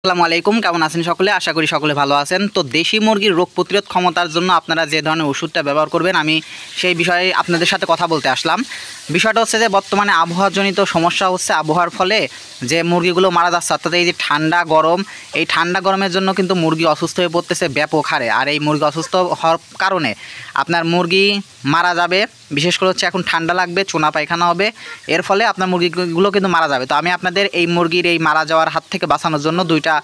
আসসালামু আলাইকুম, কেমন আছেন সকলে? আশা করি সকলে ভালো আছেন। তো দেশি মুরগির রোগ প্রতিরোধ ক্ষমতার জন্য আপনারা যে ধরনের ওষুধটা ব্যবহার করবেন, আমি সেই বিষয়ে আপনাদের সাথে কথা বলতে আসলাম। বিষয়টা হচ্ছে যে বর্তমানে আবহাওয়াজনিত সমস্যা হচ্ছে, আবহাওয়ার ফলে যে মুরগিগুলো মারা যাচ্ছে, অর্থাৎ এই যে ঠান্ডা গরম, এই ঠান্ডা গরমের জন্য কিন্তু মুরগি অসুস্থ হয়ে পড়তেছে ব্যাপক হারে। আর এই মুরগি অসুস্থ হওয়ার কারণে আপনার মুরগি মারা যাবে। বিশেষ করে হচ্ছে এখন ঠান্ডা লাগবে, চুনা পায়খানা হবে, এর ফলে আপনার মুরগিগুলো কিন্তু মারা যাবে। তো আমি আপনাদের এই মুরগির এই মারা যাওয়ার হাত থেকে বাঁচানোর জন্য দুইটা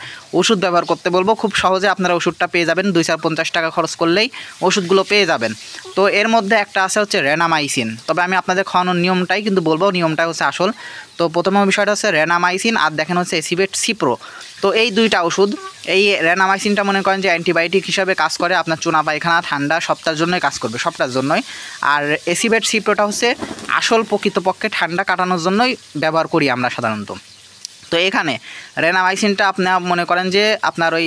ওষুধ ব্যবহার করতে বলবো। খুব সহজে আপনারা ওষুধটা পেয়ে যাবেন, 250 টাকা খরচ করলেই ওষুধগুলো পেয়ে যাবেন। তো এর মধ্যে একটা আছে হচ্ছে রেনামাইসিন। তবে আমি আপনাদের খাওয়ানোর নিয়মটাই কিন্তু বলবো, নিয়মটা হচ্ছে আসল। তো প্রথম বিষয়টা হচ্ছে রেনামাইসিন, আর দেখেন হচ্ছে এসিভেট সিপ্রো। তো এই দুইটা ওষুধ, এই রেনামাইসিনটা মনে করেন যে অ্যান্টিবায়োটিক হিসাবে কাজ করে, আপনার চুনা পায়খানা ঠান্ডা সবটার জন্যই কাজ করবে, সবটার জন্যই। আর এসিভেট সিপ্রোটা হচ্ছে আসল প্রকৃতপক্ষে ঠান্ডা কাটানোর জন্যই ব্যবহার করি আমরা সাধারণত। তো এখানে রেনামাইসিনটা আপনার মনে করেন যে আপনার ওই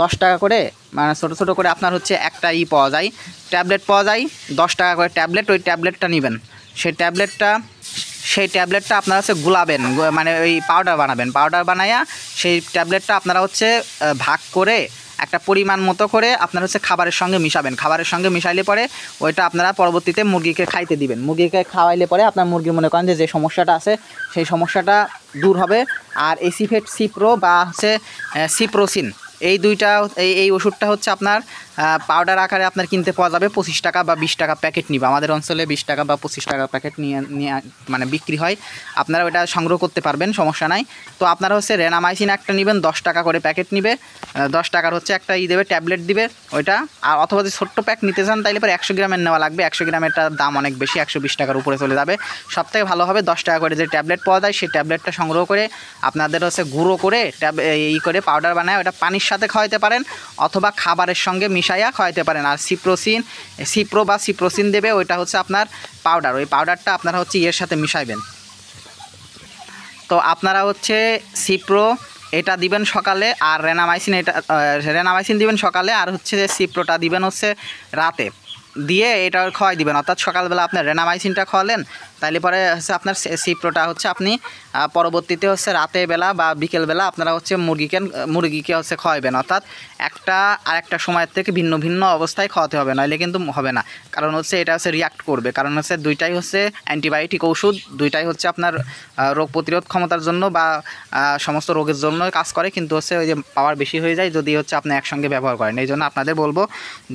10 টাকা করে, মানে ছোটো ছোটো করে আপনার হচ্ছে একটা পাওয়া যায়, ট্যাবলেট পাওয়া যায়, 10 টাকা করে ট্যাবলেট। ওই ট্যাবলেটটা নেবেন, সেই ট্যাবলেটটা আপনারা হচ্ছে গুলাবেন, মানে ওই পাউডার বানাবেন। পাউডার বানাইয়া সেই ট্যাবলেটটা আপনারা হচ্ছে ভাগ করে একটা পরিমাণ মতো করে আপনার হচ্ছে খাবারের সঙ্গে মিশাবেন। খাবারের সঙ্গে মিশাইলে পরে ওইটা আপনারা পরবর্তীতে মুরগিকে খাইতে দিবেন। মুরগিকে খাওয়াইলে পরে আপনার মুরগি মনে করেন যে সমস্যাটা আছে সেই সমস্যাটা দূর হবে। আর এসিভেট সিপ্রো বা হচ্ছে সিপ্রোসিন, এই দুইটা এই ওষুধটা হচ্ছে আপনার পাউডার আকারে আপনার কিনতে পাওয়া যাবে 25 টাকা বা 20 টাকা প্যাকেট নিবে। আমাদের অঞ্চলে 20 টাকা বা 25 টাকা প্যাকেট নিয়ে মানে বিক্রি হয়, আপনারা ওটা সংগ্রহ করতে পারবেন, সমস্যা নাই। তো আপনারা হচ্ছে রেনামাইসিন একটা নেবেন, 10 টাকা করে প্যাকেট নিবে, 10 টাকার হচ্ছে একটা দেবে, ট্যাবলেট দিবে ওইটা। আর অথবা যদি ছোট্ট প্যাক নিতে চান তাইলে পরে 100 গ্রামের নেওয়া লাগবে। 100 গ্রামেরটার দাম অনেক বেশি, 120 টাকার উপরে চলে যাবে। সবথেকে ভালো হবে 10 টাকা করে যে ট্যাবলেট পাওয়া যায়, সেই ট্যাবলেটটা সংগ্রহ করে আপনাদের হচ্ছে গুঁড়ো করে করে পাউডার বানায় ওটা পানির সাথে খাওয়াইতে পারেন, অথবা খাবারের সঙ্গে মিশাইয়া খাওয়াইতে পারেন। আর সিপ্রো বা সিপ্রোসিন দেবে, ওইটা হচ্ছে আপনার পাউডার। ওই পাউডারটা আপনারা হচ্ছে এর সাথে মিশাইবেন। তো আপনারা হচ্ছে সিপ্রো এটা দিবেন সকালে, আর রেনামাইসিন দিবেন সকালে, আর হচ্ছে যে সিপ্রোটা দিবেন হচ্ছে রাতে, দিয়ে এটা খাওয়াই দিবেন। অর্থাৎ সকালবেলা আপনার রেনামাইসিনটা খাওয়ালেন, তাইলে পরে হচ্ছে আপনার সিপ্রোটা হচ্ছে আপনি পরবর্তীতে হচ্ছে রাতের বেলা বা বিকেলবেলা আপনারা হচ্ছে মুরগিকে হচ্ছে খাওয়াবেন। অর্থাৎ একটা আর একটা সময়ের থেকে ভিন্ন ভিন্ন অবস্থায় খাওয়াতে হবে, নইলে কিন্তু হবে না। কারণ হচ্ছে এটা হচ্ছে রিয়াক্ট করবে, কারণ হচ্ছে দুইটাই হচ্ছে অ্যান্টিবায়োটিক ওষুধ, দুইটাই হচ্ছে আপনার রোগ প্রতিরোধ ক্ষমতার জন্য বা সমস্ত রোগের জন্য কাজ করে। কিন্তু হচ্ছে ওই যে পাওয়ার বেশি হয়ে যায় যদি হচ্ছে আপনি একসঙ্গে ব্যবহার করেন। এই জন্য আপনাদের বলবো,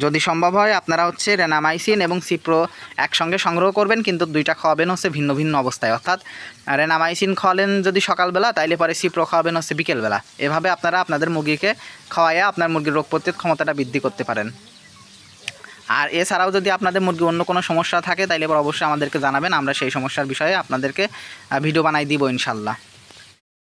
যদি সম্ভব হয় আপনারা হচ্ছে রেনামাইসিন এবং সিপ্রো একসঙ্গে সংগ্রহ করবেন, কিন্তু দুইটা খাওয়াবেন হচ্ছে ভিন্ন ভিন্ন অবস্থায়। অর্থাৎ রেনামাইসিন খাওয়ালেন যদি সকালবেলা, তাইলে পরে সিপ্রো খাওয়াবেন হচ্ছে বিকেলবেলা। এভাবে আপনারা আপনাদের মুরগিকে খাওয়াইয়া আপনার মুরগির রোগ প্রতিরোধ ক্ষমতাটা বৃদ্ধি করতে পারেন। আর এছাড়াও যদি আপনাদের মুরগি অন্য কোনো সমস্যা থাকে তাইলে এবার অবশ্যই আমাদেরকে জানাবেন, আমরা সেই সমস্যার বিষয়ে আপনাদেরকে ভিডিও বানাই দিব ইনশাল্লাহ।